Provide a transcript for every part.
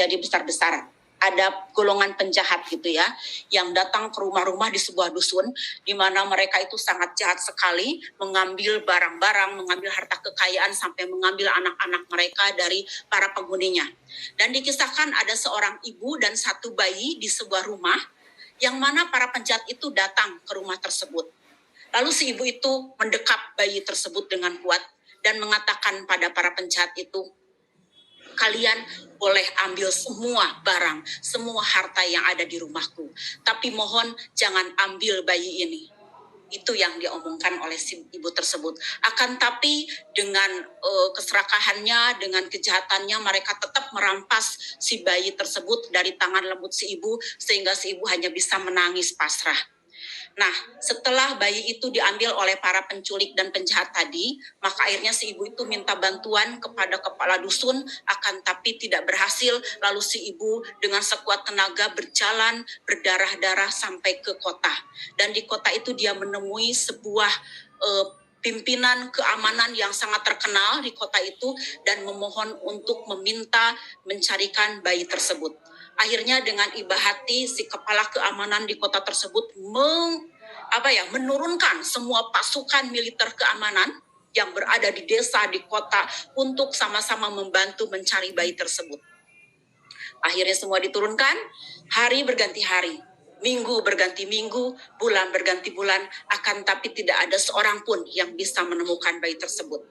jadi besar-besaran. Ada golongan penjahat gitu ya, yang datang ke rumah-rumah di sebuah dusun, di mana mereka itu sangat jahat sekali, mengambil barang-barang, mengambil harta kekayaan, sampai mengambil anak-anak mereka dari para penghuninya. Dan dikisahkan ada seorang ibu dan satu bayi di sebuah rumah, yang mana para penjahat itu datang ke rumah tersebut. Lalu si ibu itu mendekap bayi tersebut dengan kuat, dan mengatakan pada para penjahat itu, kalian boleh ambil semua barang, semua harta yang ada di rumahku. Tapi mohon jangan ambil bayi ini. Itu yang diomongkan oleh si ibu tersebut. Akan tapi dengan keserakahannya, dengan kejahatannya, mereka tetap merampas si bayi tersebut dari tangan lembut si ibu, sehingga si ibu hanya bisa menangis pasrah. Nah, setelah bayi itu diambil oleh para penculik dan penjahat tadi, maka akhirnya si ibu itu minta bantuan kepada kepala dusun, akan tapi tidak berhasil. Lalu si ibu dengan sekuat tenaga berjalan berdarah-darah sampai ke kota. Dan di kota itu dia menemui sebuah pimpinan keamanan yang sangat terkenal di kota itu, dan memohon untuk meminta mencarikan bayi tersebut. Akhirnya dengan iba hati si kepala keamanan di kota tersebut menurunkan semua pasukan militer keamanan yang berada di desa, di kota, untuk sama-sama membantu mencari bayi tersebut. Akhirnya semua diturunkan, hari berganti hari, minggu berganti minggu, bulan berganti bulan, akan tapi tidak ada seorang pun yang bisa menemukan bayi tersebut.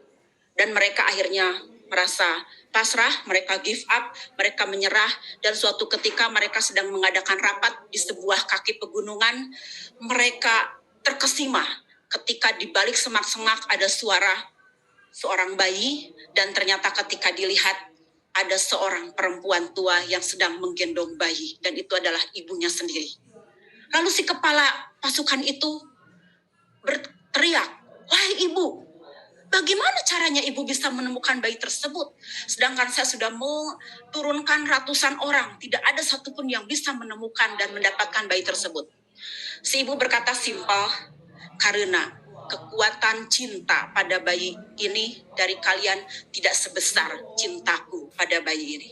Dan mereka akhirnya merasa pasrah, mereka give up, mereka menyerah. Dan suatu ketika mereka sedang mengadakan rapat di sebuah kaki pegunungan, mereka terkesima ketika di balik semak-semak ada suara seorang bayi, dan ternyata ketika dilihat ada seorang perempuan tua yang sedang menggendong bayi, dan itu adalah ibunya sendiri. Lalu si kepala pasukan itu berteriak, "Wahai ibu, bagaimana caranya ibu bisa menemukan bayi tersebut? Sedangkan saya sudah turunkan ratusan orang, tidak ada satupun yang bisa menemukan dan mendapatkan bayi tersebut." Si ibu berkata simpel, "Karena kekuatan cinta pada bayi ini dari kalian tidak sebesar cintaku pada bayi ini."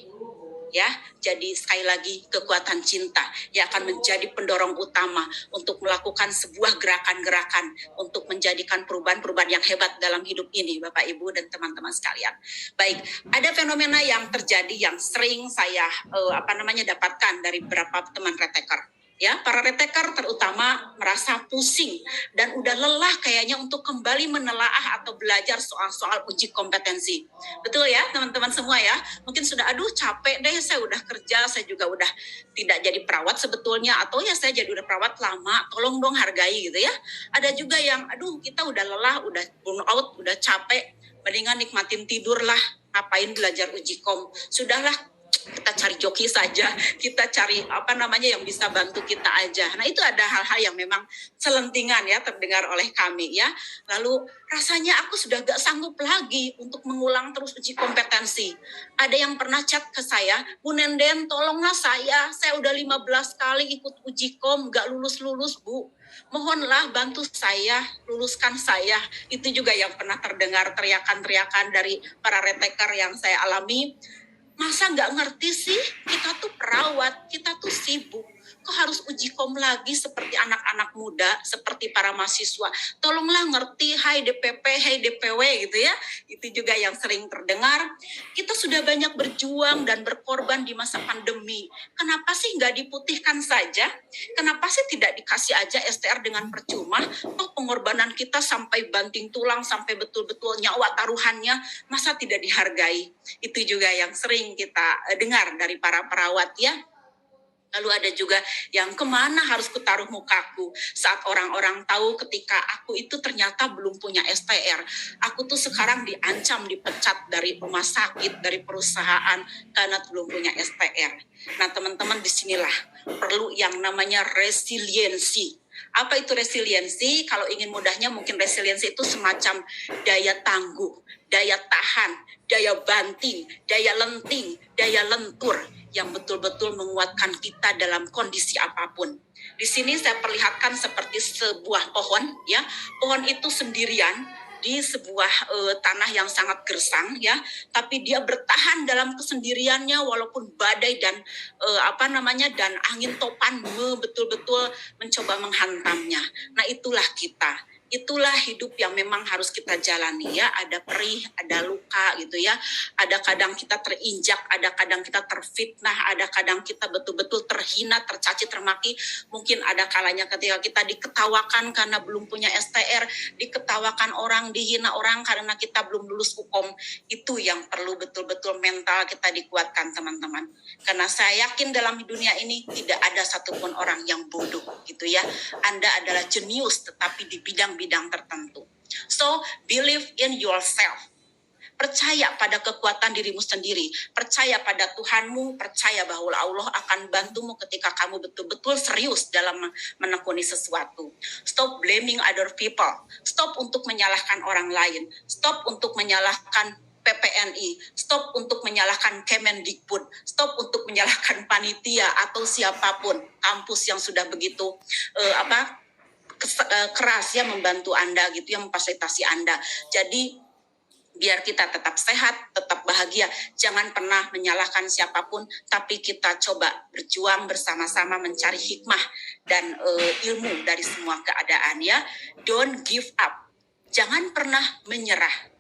Ya, jadi sekali lagi kekuatan cinta yang akan menjadi pendorong utama untuk melakukan sebuah gerakan-gerakan untuk menjadikan perubahan-perubahan yang hebat dalam hidup ini, Bapak Ibu dan teman-teman sekalian. Baik, ada fenomena yang terjadi yang sering saya dapatkan dari beberapa teman reteker. Ya, para reteker terutama merasa pusing dan udah lelah kayaknya untuk kembali menelaah atau belajar soal-soal uji kompetensi. Betul ya, teman-teman semua ya? Mungkin sudah, aduh capek deh, saya udah kerja, saya juga udah tidak jadi perawat sebetulnya, atau ya saya jadi udah perawat lama, tolong dong hargai gitu ya. Ada juga yang, aduh kita udah lelah, udah burn out, udah capek, mendingan nikmatin tidur lah, ngapain belajar uji kom, sudahlah kita cari joki saja, kita cari yang bisa bantu kita aja. Nah, itu ada hal-hal yang memang selentingan ya terdengar oleh kami ya. Lalu rasanya aku sudah gak sanggup lagi untuk mengulang terus uji kompetensi. Ada yang pernah chat ke saya, "Bu Nenden, tolonglah saya udah 15 kali ikut uji kom, gak lulus-lulus Bu. Mohonlah bantu saya, luluskan saya." Itu juga yang pernah terdengar teriakan-teriakan dari para reteker yang saya alami. Masa nggak ngerti sih, kita tuh perawat, kita tuh sibuk, kok harus uji kom lagi seperti anak-anak muda, seperti para mahasiswa. Tolonglah ngerti, hai DPP, hai DPW gitu ya. Itu juga yang sering terdengar. Kita sudah banyak berjuang dan berkorban di masa pandemi. Kenapa sih nggak diputihkan saja? Kenapa sih tidak dikasih aja STR dengan percuma? Toh pengorbanan kita sampai banting tulang, sampai betul-betul nyawa taruhannya, masa tidak dihargai? Itu juga yang sering kita dengar dari para perawat ya. Lalu ada juga yang, kemana harus kutaruh mukaku saat orang-orang tahu ketika aku itu ternyata belum punya STR. Aku tuh sekarang diancam dipecat dari rumah sakit, dari perusahaan karena belum punya STR. Nah teman-teman, disinilah perlu yang namanya resiliensi. Apa itu resiliensi? Kalau ingin mudahnya mungkin resiliensi itu semacam daya tangguh, daya tahan, daya banting, daya lenting, daya lentur yang betul-betul menguatkan kita dalam kondisi apapun. Di sini saya perlihatkan seperti sebuah pohon, ya. Pohon itu sendirian, di sebuah tanah yang sangat gersang ya, tapi dia bertahan dalam kesendiriannya walaupun badai dan dan angin topan betul-betul mencoba menghantamnya. Nah, itulah kita. Itulah hidup yang memang harus kita jalani ya. Ada perih, ada luka gitu ya. Ada kadang kita terinjak, ada kadang kita terfitnah, ada kadang kita betul-betul terhina, tercaci, termaki. Mungkin ada kalanya ketika kita diketawakan karena belum punya STR, diketawakan orang, dihina orang karena kita belum lulus hukum. Itu yang perlu betul-betul mental kita dikuatkan, teman-teman. Karena saya yakin dalam dunia ini tidak ada satupun orang yang bodoh gitu ya. Anda adalah jenius tetapi di bidang-bidang tertentu. So, believe in yourself. Percaya pada kekuatan dirimu sendiri. Percaya pada Tuhanmu. Percaya bahwa Allah akan bantumu ketika kamu betul-betul serius dalam menekuni sesuatu. Stop blaming other people. Stop untuk menyalahkan orang lain. Stop untuk menyalahkan PPNI, stop untuk menyalahkan Kemendikbud, stop untuk menyalahkan panitia atau siapapun kampus yang sudah begitu keras ya membantu Anda gitu ya, memfasilitasi Anda. Jadi biar kita tetap sehat, tetap bahagia, jangan pernah menyalahkan siapapun, tapi kita coba berjuang bersama-sama mencari hikmah dan ilmu dari semua keadaan ya. Don't give up, jangan pernah menyerah.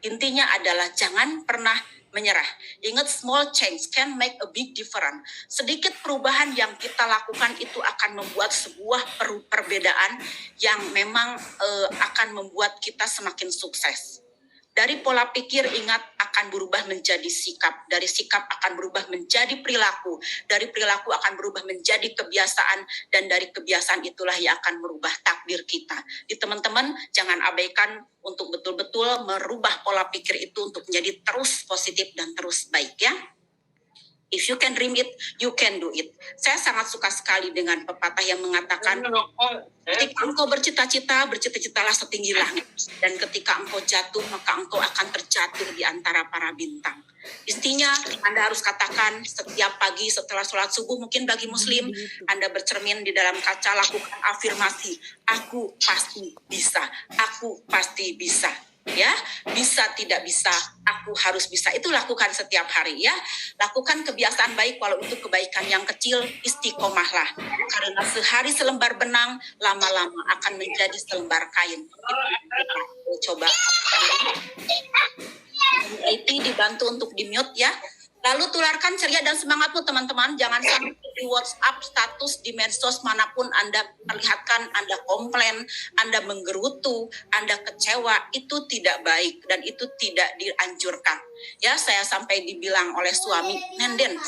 Intinya adalah jangan pernah menyerah. Ingat, small change can make a big difference. Sedikit perubahan yang kita lakukan itu akan membuat sebuah perbedaan yang memang akan membuat kita semakin sukses. Dari pola pikir, ingat, akan berubah menjadi sikap. Dari sikap akan berubah menjadi perilaku. Dari perilaku akan berubah menjadi kebiasaan. Dan dari kebiasaan itulah yang akan merubah takdir kita. Di teman-teman, jangan abaikan untuk betul-betul merubah pola pikir itu untuk menjadi terus positif dan terus baik ya. If you can dream it, you can do it. Saya sangat suka sekali dengan pepatah yang mengatakan, ketika engkau bercita-cita, bercita-citalah setinggi langit. Dan ketika engkau jatuh, maka engkau akan terjatuh di antara para bintang. Intinya, Anda harus katakan setiap pagi setelah sholat subuh, mungkin bagi muslim, Anda bercermin di dalam kaca, lakukan afirmasi. Aku pasti bisa. Aku pasti bisa. Ya, bisa tidak bisa, aku harus bisa. Itu lakukan setiap hari ya. Lakukan kebiasaan baik walau itu kebaikan yang kecil, istiqomahlah. Karena sehari selembar benang lama-lama akan menjadi selembar kain. Itu coba. IT dibantu untuk di-mute ya. Lalu tularkan ceria dan semangatmu teman-teman. Jangan sampai di WhatsApp, status, di medsos manapun Anda perlihatkan, Anda komplain, Anda menggerutu, Anda kecewa. Itu tidak baik dan itu tidak dianjurkan. Ya, saya sampai dibilang oleh suami, Nenden,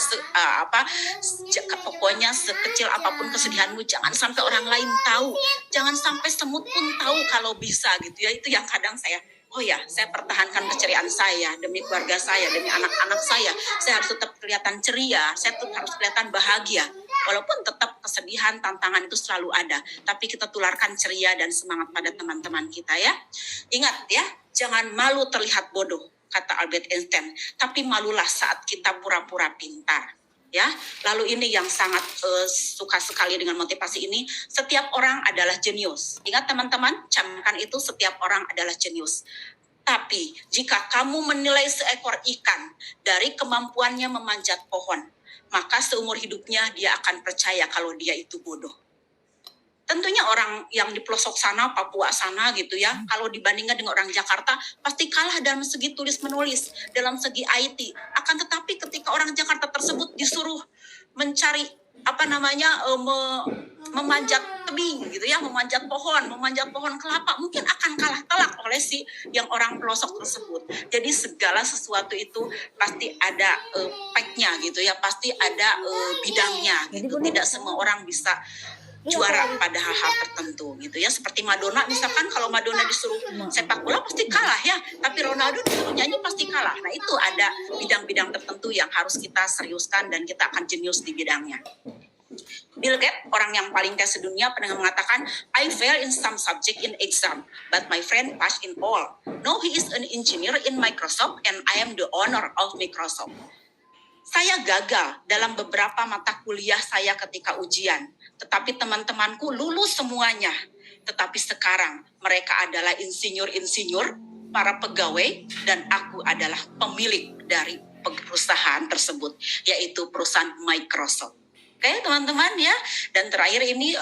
pokoknya sekecil apapun kesedihanmu, jangan sampai orang lain tahu. Jangan sampai semut pun tahu kalau bisa gitu ya. Itu yang kadang saya pertahankan keceriaan saya demi keluarga saya, demi anak-anak saya. Saya harus tetap kelihatan ceria, saya tetap harus kelihatan bahagia. Walaupun tetap kesedihan, tantangan itu selalu ada. Tapi kita tularkan ceria dan semangat pada teman-teman kita ya. Ingat ya, jangan malu terlihat bodoh, kata Albert Einstein. Tapi malulah saat kita pura-pura pintar. Ya, lalu ini yang sangat suka sekali dengan motivasi ini, setiap orang adalah jenius. Ingat teman-teman, camkan itu, setiap orang adalah jenius. Tapi jika kamu menilai seekor ikan dari kemampuannya memanjat pohon, maka seumur hidupnya dia akan percaya kalau dia itu bodoh. Tentunya orang yang di pelosok sana, Papua sana gitu ya, kalau dibandingkan dengan orang Jakarta, pasti kalah dalam segi tulis-menulis, dalam segi IT. Akan tetapi ketika orang Jakarta tersebut disuruh mencari memanjat tebing gitu ya, memanjat pohon kelapa, mungkin akan kalah telak oleh si yang orang pelosok tersebut. Jadi segala sesuatu itu pasti ada packnya gitu ya, pasti ada bidangnya gitu. Tidak semua orang bisa juara pada hal-hal tertentu gitu ya. Seperti Madonna misalkan, kalau Madonna disuruh sepak bola pasti kalah ya, tapi Ronaldo disuruh nyanyi pasti kalah. Nah, itu ada bidang-bidang tertentu yang harus kita seriuskan dan kita akan jenius di bidangnya. Bill Gates, orang yang paling kaya sedunia, pernah mengatakan, I fail in some subject in exam, but my friend passed in all. No, he is an engineer in Microsoft and I am the owner of Microsoft. Saya gagal dalam beberapa mata kuliah saya ketika ujian, tetapi teman-temanku lulus semuanya. tetapi sekarang mereka adalah insinyur-insinyur, para pegawai, dan aku adalah pemilik dari perusahaan tersebut, yaitu perusahaan Microsoft. Oke, teman-teman ya. Dan terakhir ini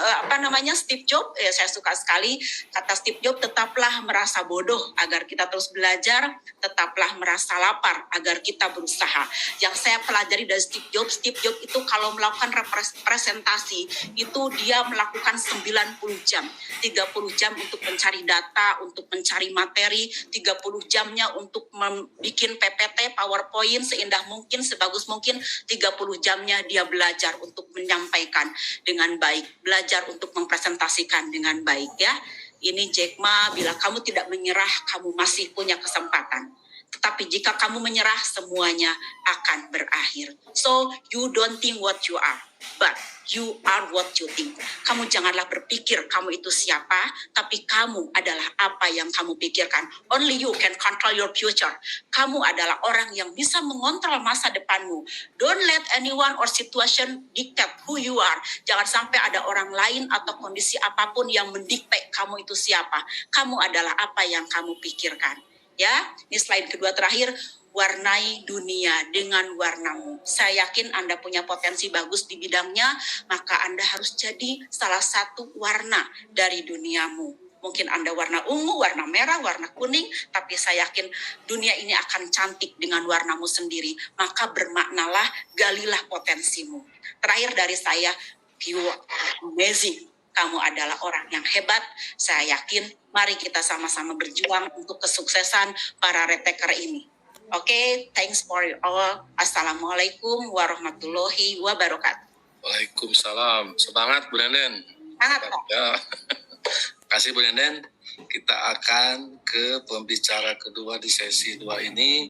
Steve Jobs, saya suka sekali kata Steve Jobs, tetaplah merasa bodoh agar kita terus belajar, tetaplah merasa lapar agar kita berusaha. Yang saya pelajari dari Steve Jobs itu kalau melakukan presentasi itu dia melakukan 90 jam. 30 jam untuk mencari data, untuk mencari materi, 30 jamnya untuk membuat PPT, PowerPoint seindah mungkin, sebagus mungkin, 30 jamnya dia belajar untuk menyampaikan dengan baik, belajar untuk mempresentasikan dengan baik ya. Ini Jack Ma, bila kamu tidak menyerah, kamu masih punya kesempatan. Tetapi jika kamu menyerah, semuanya akan berakhir. So, you don't think what you are, but you are what you think. Kamu janganlah berpikir kamu itu siapa, tapi kamu adalah apa yang kamu pikirkan. Only you can control your future. Kamu adalah orang yang bisa mengontrol masa depanmu. Don't let anyone or situation dictate who you are. Jangan sampai ada orang lain atau kondisi apapun yang mendikte kamu itu siapa. Kamu adalah apa yang kamu pikirkan. Ya, ini slide kedua terakhir. Warnai dunia dengan warnamu. Saya yakin Anda punya potensi bagus di bidangnya, maka Anda harus jadi salah satu warna dari duniamu. Mungkin Anda warna ungu, warna merah, warna kuning, tapi saya yakin dunia ini akan cantik dengan warnamu sendiri. Maka bermaknalah, galilah potensimu. Terakhir dari saya, you are amazing. Kamu adalah orang yang hebat. Saya yakin, mari kita sama-sama berjuang untuk kesuksesan para reteker ini. Oke, thanks for all. Assalamualaikum warahmatullahi wabarakatuh. Waalaikumsalam. Semangat Bu Nenden. Semangat Pak. Ya. Kasih Bu Nenden. Kita akan ke pembicara kedua di sesi 2 ini.